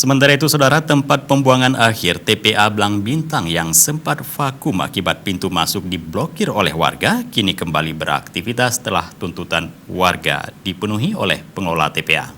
Sementara itu, saudara, tempat pembuangan akhir TPA Blang Bintang yang sempat vakum akibat pintu masuk diblokir oleh warga, kini kembali beraktivitas setelah tuntutan warga dipenuhi oleh pengelola TPA.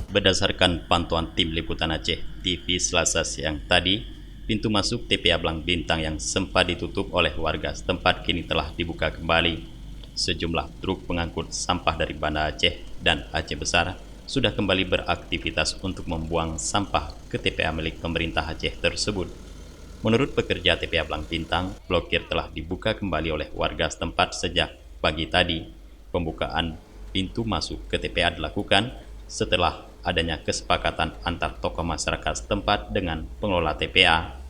Berdasarkan pantauan tim Liputan Aceh TV Selasa siang tadi, pintu masuk TPA Blang Bintang yang sempat ditutup oleh warga setempat kini telah dibuka kembali. Sejumlah truk pengangkut sampah dari Banda Aceh dan Aceh Besar sudah kembali beraktivitas untuk membuang sampah ke TPA milik pemerintah Aceh tersebut. Menurut pekerja TPA Blang Bintang, blokir telah dibuka kembali oleh warga setempat sejak pagi tadi. Pembukaan pintu masuk ke TPA dilakukan setelah adanya kesepakatan antar tokoh masyarakat setempat dengan pengelola TPA.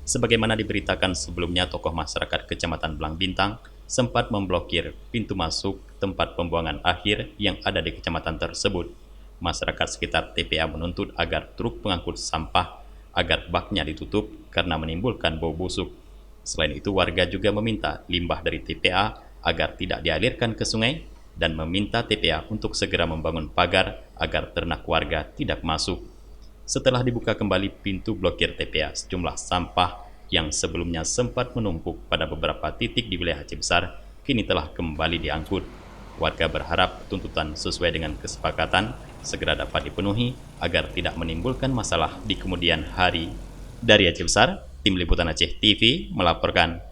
Sebagaimana diberitakan sebelumnya, tokoh masyarakat Kecamatan Blang Bintang sempat memblokir pintu masuk tempat pembuangan akhir yang ada di kecamatan tersebut. Masyarakat sekitar TPA menuntut agar truk pengangkut sampah agar baknya ditutup karena menimbulkan bau busuk. Selain itu, warga juga meminta limbah dari TPA agar tidak dialirkan ke sungai dan meminta TPA untuk segera membangun pagar agar ternak warga tidak masuk. Setelah dibuka kembali pintu blokir TPA, sejumlah sampah yang sebelumnya sempat menumpuk pada beberapa titik di wilayah Aceh Besar kini telah kembali diangkut. Warga berharap tuntutan sesuai dengan kesepakatan segera dapat dipenuhi agar tidak menimbulkan masalah di kemudian hari. Dari Aceh Besar, Tim Liputan Aceh TV melaporkan.